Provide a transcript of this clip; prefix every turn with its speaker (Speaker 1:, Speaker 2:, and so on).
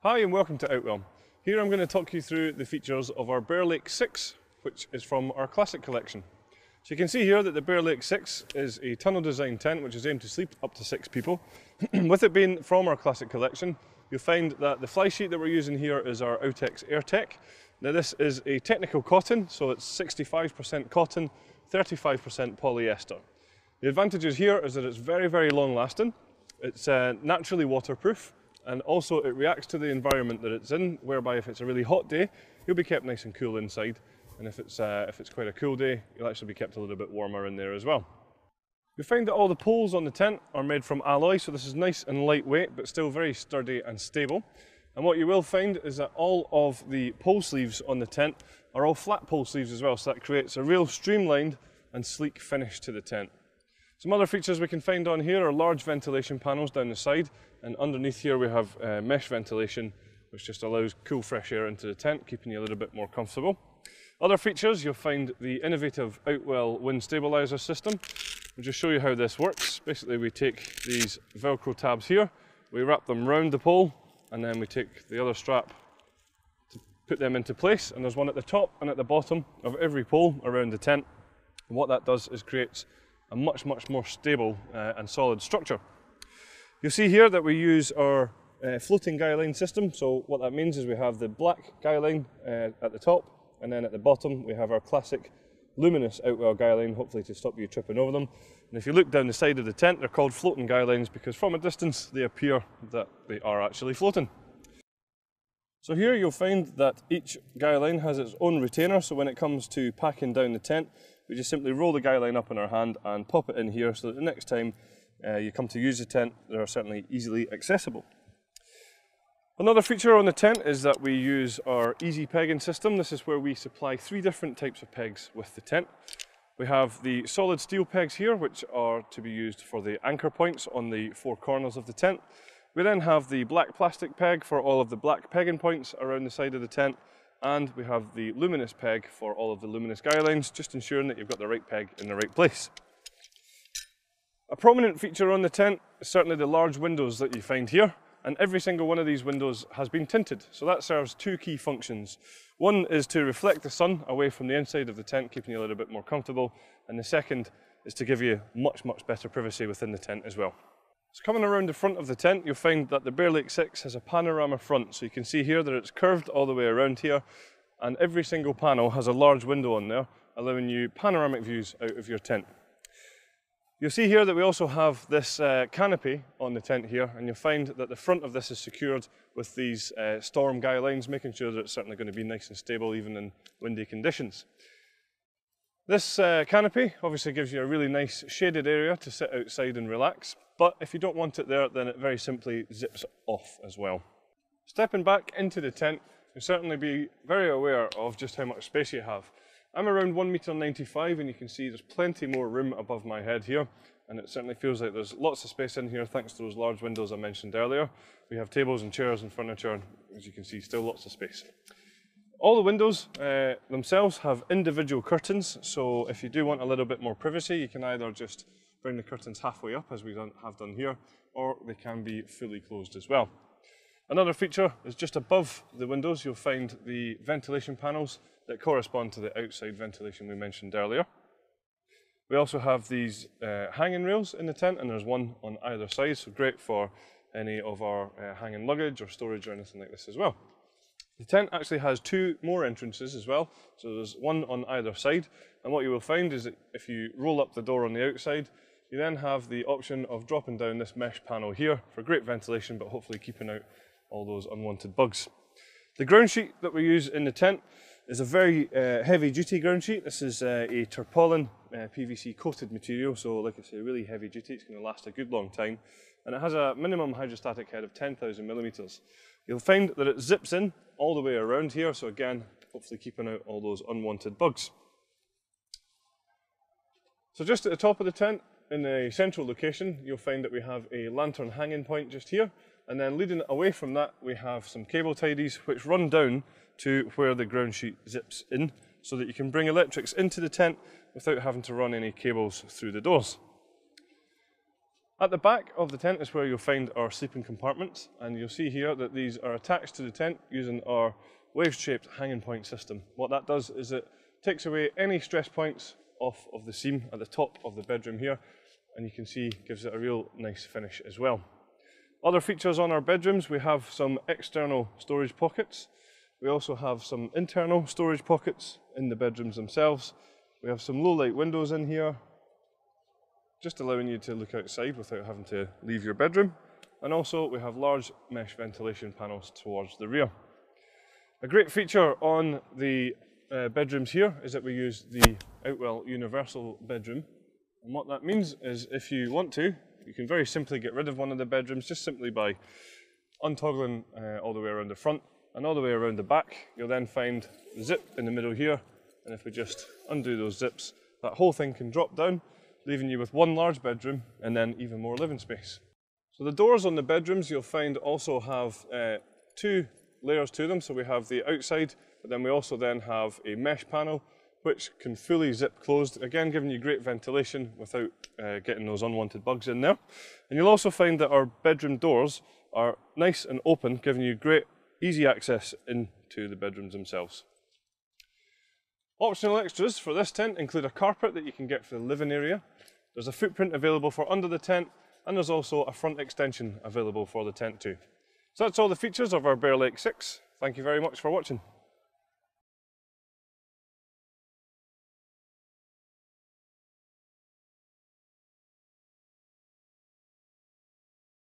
Speaker 1: Hi and welcome to Outwell. Here I'm going to talk you through the features of our Bear Lake 6, which is from our classic collection. So you can see here that the Bear Lake 6 is a tunnel design tent which is aimed to sleep up to 6 people. With it being from our classic collection, you'll find that the fly sheet that we're using here is our Outtex Airtech. Now this is a technical cotton, so it's 65% cotton, 35% polyester. The advantages here is that it's very, very long lasting, it's naturally waterproof, and also it reacts to the environment that it's in, whereby if it's a really hot day, you'll be kept nice and cool inside, and if it's quite a cool day, you'll actually be kept a little bit warmer in there as well. You'll find that all the poles on the tent are made from alloy, so this is nice and lightweight, but still very sturdy and stable. And what you will find is that all of the pole sleeves on the tent are all flat pole sleeves as well, so that creates a real streamlined and sleek finish to the tent. Some other features we can find on here are large ventilation panels down the side, and underneath here we have mesh ventilation, which just allows cool fresh air into the tent, keeping you a little bit more comfortable. Other features, you'll find the innovative Outwell wind stabilizer system. I'll just show you how this works. Basically we take these Velcro tabs here, we wrap them round the pole, and then we take the other strap to put them into place, and there's one at the top and at the bottom of every pole around the tent. And what that does is creates a much more stable and solid structure. You'll see here that we use our floating guyline system. So what that means is we have the black guyline at the top, and then at the bottom we have our classic luminous Outwell guyline, hopefully to stop you tripping over them. And if you look down the side of the tent, they're called floating guylines because from a distance they appear that they are actually floating. So here you'll find that each guyline has its own retainer, so when it comes to packing down the tent, we just simply roll the guyline up in our hand and pop it in here so that the next time you come to use the tent, they're certainly easily accessible. Another feature on the tent is that we use our easy pegging system. This is where we supply 3 different types of pegs with the tent. We have the solid steel pegs here, which are to be used for the anchor points on the 4 corners of the tent. We then have the black plastic peg for all of the black pegging points around the side of the tent, and we have the luminous peg for all of the luminous guylines, just ensuring that you've got the right peg in the right place. A prominent feature on the tent is certainly the large windows that you find here, and every single one of these windows has been tinted, so that serves 2 key functions. One is to reflect the sun away from the inside of the tent, keeping you a little bit more comfortable, and the second is to give you much better privacy within the tent as well. So coming around the front of the tent, you'll find that the Bear Lake 6 has a panorama front, so you can see here that it's curved all the way around here, and every single panel has a large window on there, allowing you panoramic views out of your tent. You'll see here that we also have this canopy on the tent here, and you'll find that the front of this is secured with these storm guylines, making sure that it's certainly going to be nice and stable even in windy conditions. This canopy obviously gives you a really nice shaded area to sit outside and relax, but if you don't want it there, then it very simply zips off as well. Stepping back into the tent, you'll certainly be very aware of just how much space you have. I'm around 1.95 m, and you can see there's plenty more room above my head here, and it certainly feels like there's lots of space in here thanks to those large windows I mentioned earlier. We have tables and chairs and furniture, and as you can see, still lots of space. All the windows themselves have individual curtains, so if you do want a little bit more privacy, you can either just bring the curtains halfway up, as we have done here, or they can be fully closed as well. Another feature is just above the windows, you'll find the ventilation panels that correspond to the outside ventilation we mentioned earlier. We also have these hanging rails in the tent, and there's one on either side, so great for any of our hanging luggage or storage or anything like this as well. The tent actually has 2 more entrances as well, so there's one on either side, and what you will find is that if you roll up the door on the outside, you then have the option of dropping down this mesh panel here for great ventilation, but hopefully keeping out all those unwanted bugs. The ground sheet that we use in the tent is a very heavy duty ground sheet. This is a tarpaulin PVC coated material, so like I say, really heavy duty. It's going to last a good long time, and it has a minimum hydrostatic head of 10,000 millimeters. You'll find that it zips in all the way around here, so again, hopefully keeping out all those unwanted bugs. So just at the top of the tent, in a central location, you'll find that we have a lantern hanging point just here, and then leading away from that, we have some cable tidies which run down to where the ground sheet zips in, so that you can bring electrics into the tent without having to run any cables through the doors. At the back of the tent is where you'll find our sleeping compartments, and you'll see here that these are attached to the tent using our wave-shaped hanging point system. What that does is it takes away any stress points off of the seam at the top of the bedroom here, and you can see gives it a real nice finish as well. Other features on our bedrooms, we have some external storage pockets. We also have some internal storage pockets in the bedrooms themselves. We have some low light windows in here, just allowing you to look outside without having to leave your bedroom. And also we have large mesh ventilation panels towards the rear. A great feature on the bedrooms here is that we use the Outwell universal bedroom. And what that means is if you want to, you can very simply get rid of one of the bedrooms just simply by untoggling all the way around the front and all the way around the back. You'll then find the zip in the middle here, and if we just undo those zips, that whole thing can drop down, leaving you with one large bedroom and then even more living space. So the doors on the bedrooms you'll find also have two layers to them. So we have the outside, but then we also then have a mesh panel which can fully zip closed, again giving you great ventilation without getting those unwanted bugs in there. And you'll also find that our bedroom doors are nice and open, giving you great easy access into the bedrooms themselves. Optional extras for this tent include a carpet that you can get for the living area. There's a footprint available for under the tent, and there's also a front extension available for the tent too. So that's all the features of our Bear Lake 6. Thank you very much for watching.